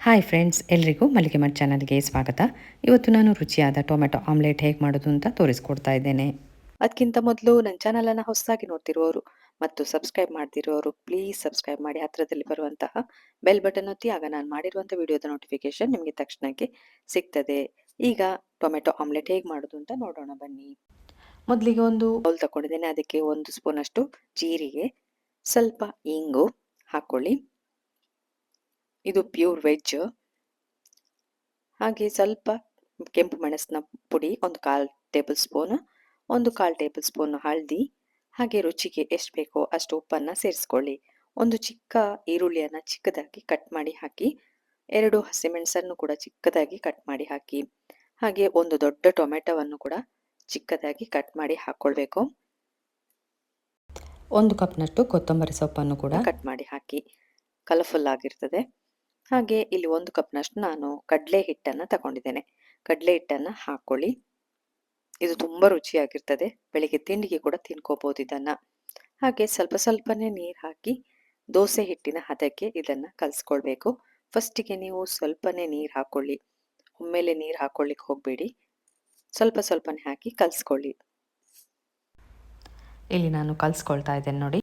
Hi friends, ಎಲ್ರಿಗೂ ಮಲ್ಲಿಗೆ ಮಠ್ ಚಾನಲ್ಗೆ ಸ್ವಾಗತ. ಇವತ್ತು ನಾನು ರುಚಿಯಾದ ಟೊಮೆಟೊ ಆಮ್ಲೆಟ್ ಹೇಗೆ ಮಾಡೋದು ಅಂತ ತೋರಿಸ್ಕೊಡ್ತಾ ಇದ್ದೇನೆ. ಅದಕ್ಕಿಂತ ಮೊದಲು ನನ್ನ ಚಾನಲನ್ನು ಹೊಸದಾಗಿ ನೋಡ್ತಿರುವವರು ಮತ್ತು ಸಬ್ಸ್ಕ್ರೈಬ್ ಮಾಡ್ತಿರೋರು ಪ್ಲೀಸ್ ಸಬ್ಸ್ಕ್ರೈಬ್ ಮಾಡಿ. ಹತ್ತಿರದಲ್ಲಿ ಬರುವಂತಹ ಬೆಲ್ ಬಟನ್ ಒತ್ತಿ, ಆಗ ನಾನು ಮಾಡಿರುವಂಥ ವಿಡಿಯೋದ ನೋಟಿಫಿಕೇಶನ್ ನಿಮಗೆ ತಕ್ಷಣಕ್ಕೆ ಸಿಗ್ತದೆ. ಈಗ ಟೊಮೆಟೊ ಆಮ್ಲೆಟ್ ಹೇಗೆ ಮಾಡೋದು ಅಂತ ನೋಡೋಣ ಬನ್ನಿ. ಮೊದಲಿಗೆ ಒಂದು ಬೌಲ್ ತಗೊಂಡಿದ್ದೇನೆ. ಅದಕ್ಕೆ 1 ಸ್ಪೂನಷ್ಟು ಜೀರಿಗೆ, ಸ್ವಲ್ಪ ಇಂಗು ಹಾಕ್ಕೊಳ್ಳಿ. ಇದು ಪ್ಯೂರ್ ವೆಜ್. ಹಾಗೆ ಸ್ವಲ್ಪ ಕೆಂಪು ಮೆಣಸಿನ ಪುಡಿ, ಒಂದು 1/4 ಟೇಬಲ್ ಸ್ಪೂನ್, ಒಂದು 1/4 ಟೇಬಲ್ ಸ್ಪೂನ್ ಹಳದಿ, ಹಾಗೆ ರುಚಿಗೆ ಎಷ್ಟು ಬೇಕೋ ಅಷ್ಟು ಉಪ್ಪನ್ನು ಸೇರಿಸ್ಕೊಳ್ಳಿ. ಒಂದು ಚಿಕ್ಕ ಈರುಳ್ಳಿಯನ್ನು ಚಿಕ್ಕದಾಗಿ ಕಟ್ ಮಾಡಿ ಹಾಕಿ, 2 ಹಸಿಮೆಣಸನ್ನು ಕೂಡ ಚಿಕ್ಕದಾಗಿ ಕಟ್ ಮಾಡಿ ಹಾಕಿ, ಹಾಗೆ ಒಂದು ದೊಡ್ಡ ಟೊಮೆಟೊವನ್ನು ಕೂಡ ಚಿಕ್ಕದಾಗಿ ಕಟ್ ಮಾಡಿ ಹಾಕ್ಕೊಳ್ಬೇಕು. 1 ಕಪ್ನಷ್ಟು ಕೊತ್ತಂಬರಿ ಸೊಪ್ಪನ್ನು ಕೂಡ ಕಟ್ ಮಾಡಿ ಹಾಕಿ, ಕಲರ್ಫುಲ್ ಆಗಿರ್ತದೆ. ಹಾಗೆ ಇಲ್ಲಿ 1 ಕಪ್ನಷ್ಟು ನಾನು ಕಡಲೆ ಹಿಟ್ಟನ್ನು ತಗೊಂಡಿದ್ದೇನೆ. ಕಡಲೆ ಹಿಟ್ಟನ್ನು ಹಾಕ್ಕೊಳ್ಳಿ. ಇದು ತುಂಬ ರುಚಿಯಾಗಿರ್ತದೆ. ಬೆಳಿಗ್ಗೆ ತಿಂಡಿಗೆ ಕೂಡ ತಿನ್ಕೋಬಹುದು ಇದನ್ನು. ಹಾಗೆ ಸ್ವಲ್ಪ ಸ್ವಲ್ಪನೇ ನೀರು ಹಾಕಿ ದೋಸೆ ಹಿಟ್ಟಿನ ಹದಕ್ಕೆ ಇದನ್ನು ಕಲಿಸ್ಕೊಳ್ಬೇಕು. ಫಸ್ಟಿಗೆ ನೀವು ಸ್ವಲ್ಪನೇ ನೀರು ಹಾಕ್ಕೊಳ್ಳಿ, ಒಮ್ಮೆಲೆ ನೀರು ಹಾಕ್ಕೊಳ್ಳಿಕ್ಕೆ ಹೋಗಬೇಡಿ. ಸ್ವಲ್ಪ ಸ್ವಲ್ಪನೇ ಹಾಕಿ ಕಲಿಸ್ಕೊಳ್ಳಿ. ಇಲ್ಲಿ ನಾನು ಕಲಿಸ್ಕೊಳ್ತಾ ಇದ್ದೇನೆ ನೋಡಿ.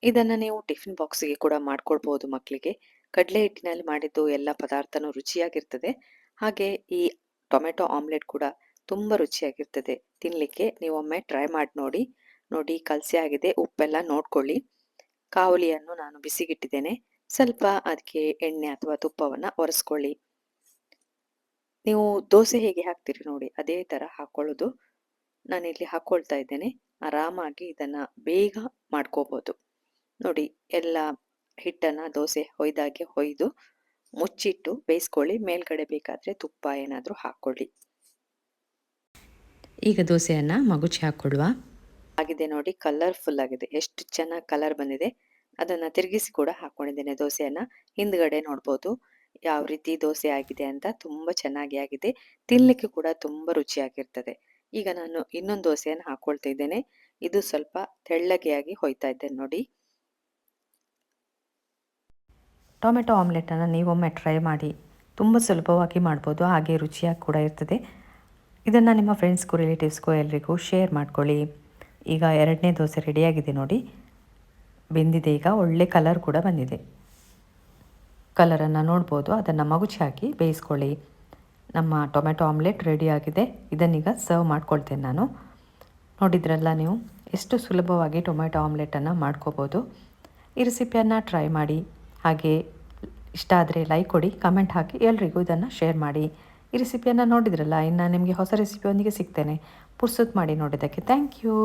ಇದನ್ನು ನೀವು ಟಿಫಿನ್ ಬಾಕ್ಸಿಗೆ ಕೂಡ ಮಾಡ್ಕೊಳ್ಬಹುದು ಮಕ್ಕಳಿಗೆ. ಕಡಲೆ ಹಿಟ್ಟಿನಲ್ಲಿ ಮಾಡಿದ್ದು ಎಲ್ಲ ಪದಾರ್ಥನೂ ರುಚಿಯಾಗಿರ್ತದೆ. ಹಾಗೆ ಈ ಟೊಮೆಟೊ ಆಮ್ಲೆಟ್ ಕೂಡ ತುಂಬ ರುಚಿಯಾಗಿರ್ತದೆ ತಿನ್ನಲಿಕ್ಕೆ. ನೀವೊಮ್ಮೆ ಟ್ರೈ ಮಾಡಿ ನೋಡಿ. ನೋಡಿ ಕಲಸಿ ಆಗಿದೆ, ಉಪ್ಪೆಲ್ಲ ನೋಡ್ಕೊಳ್ಳಿ. ಕಾವಲಿಯನ್ನು ನಾನು ಬಿಸಿಗಿಟ್ಟಿದ್ದೇನೆ. ಸ್ವಲ್ಪ ಅದಕ್ಕೆ ಎಣ್ಣೆ ಅಥವಾ ತುಪ್ಪವನ್ನು ಒರೆಸ್ಕೊಳ್ಳಿ. ನೀವು ದೋಸೆ ಹೇಗೆ ಹಾಕ್ತೀರಿ ನೋಡಿ ಅದೇ ಥರ ಹಾಕ್ಕೊಳ್ಳೋದು. ನಾನಿಲ್ಲಿ ಹಾಕ್ಕೊಳ್ತಾ ಇದ್ದೇನೆ. ಆರಾಮಾಗಿ ಇದನ್ನು ಬೇಗ ಮಾಡ್ಕೋಬೋದು ನೋಡಿ. ಎಲ್ಲ ಹಿಟ್ಟನ್ನು ದೋಸೆ ಹೊಯ್ದಾಗೆ ಹೊಯ್ದು ಮುಚ್ಚಿಟ್ಟು ಬೇಯಿಸ್ಕೊಳ್ಳಿ. ಮೇಲ್ಗಡೆ ಬೇಕಾದರೆ ತುಪ್ಪ ಏನಾದರೂ ಹಾಕ್ಕೊಳ್ಳಿ. ಈಗ ದೋಸೆಯನ್ನು ಮಗುಚಿ ಹಾಕ್ಕೊಳ್ಳುವ. ಆಗಿದೆ ನೋಡಿ, ಕಲರ್ಫುಲ್ ಆಗಿದೆ. ಎಷ್ಟು ಚೆನ್ನಾಗಿ ಕಲರ್ ಬಂದಿದೆ. ಅದನ್ನು ತಿರುಗಿಸಿ ಕೂಡ ಹಾಕ್ಕೊಂಡಿದ್ದೇನೆ ದೋಸೆಯನ್ನು. ಹಿಂದ್ಗಡೆ ನೋಡ್ಬೋದು ಯಾವ ರೀತಿ ದೋಸೆ ಆಗಿದೆ ಅಂತ. ತುಂಬ ಚೆನ್ನಾಗಿ ಆಗಿದೆ. ತಿನ್ನಲಿಕ್ಕೆ ಕೂಡ ತುಂಬ ರುಚಿಯಾಗಿರ್ತದೆ. ಈಗ ನಾನು ಇನ್ನೊಂದು ದೋಸೆಯನ್ನು ಹಾಕ್ಕೊಳ್ತಾ ಇದ್ದೇನೆ. ಇದು ಸ್ವಲ್ಪ ತೆಳ್ಳಗೆ ಆಗಿ ಹೊಯ್ತಾ ಇದ್ದೇನೆ ನೋಡಿ. ಟೊಮೆಟೊ ಆಮ್ಲೆಟನ್ನು ನೀವೊಮ್ಮೆ ಟ್ರೈ ಮಾಡಿ. ತುಂಬ ಸುಲಭವಾಗಿ ಮಾಡ್ಬೋದು, ಹಾಗೆ ರುಚಿಯಾಗಿ ಕೂಡ ಇರ್ತದೆ. ಇದನ್ನು ನಿಮ್ಮ ಫ್ರೆಂಡ್ಸ್ಗೂ ರಿಲೇಟಿವ್ಸ್ಗೂ ಎಲ್ರಿಗೂ ಶೇರ್ ಮಾಡ್ಕೊಳ್ಳಿ. ಈಗ 2ನೇ ದೋಸೆ ರೆಡಿಯಾಗಿದೆ ನೋಡಿ. ಬೆಂದಿದೆ. ಈಗ ಒಳ್ಳೆ ಕಲರ್ ಕೂಡ ಬಂದಿದೆ. ಕಲರನ್ನು ನೋಡ್ಬೋದು. ಅದನ್ನು ಮಗುಚಿ ಹಾಕಿ ಬೇಯಿಸ್ಕೊಳ್ಳಿ. ನಮ್ಮ ಟೊಮೆಟೊ ಆಮ್ಲೆಟ್ ರೆಡಿಯಾಗಿದೆ. ಇದನ್ನೀಗ ಸರ್ವ್ ಮಾಡ್ಕೊಳ್ತೇನೆ ನಾನು. ನೋಡಿದ್ರಲ್ಲ ನೀವು ಎಷ್ಟು ಸುಲಭವಾಗಿ ಟೊಮೆಟೊ ಆಮ್ಲೆಟನ್ನು ಮಾಡ್ಕೋಬೋದು. ಈ ರೆಸಿಪಿಯನ್ನು ಟ್ರೈ ಮಾಡಿ. ಹಾಗೆ ಇಷ್ಟ ಆದರೆ ಲೈಕ್ ಕೊಡಿ, ಕಮೆಂಟ್ ಹಾಕಿ, ಎಲ್ರಿಗೂ ಇದನ್ನು ಶೇರ್ ಮಾಡಿ. ಈ ರೆಸಿಪಿಯನ್ನು ನೋಡಿದ್ರಲ್ಲ, ಇನ್ನು ನಿಮಗೆ ಹೊಸ ರೆಸಿಪಿಯೊಂದಿಗೆ ಸಿಗ್ತೇನೆ. ಪುರ್ಸೊತ್ತು ಮಾಡಿ ನೋಡಿದ್ದಕ್ಕೆ ಥ್ಯಾಂಕ್ ಯು.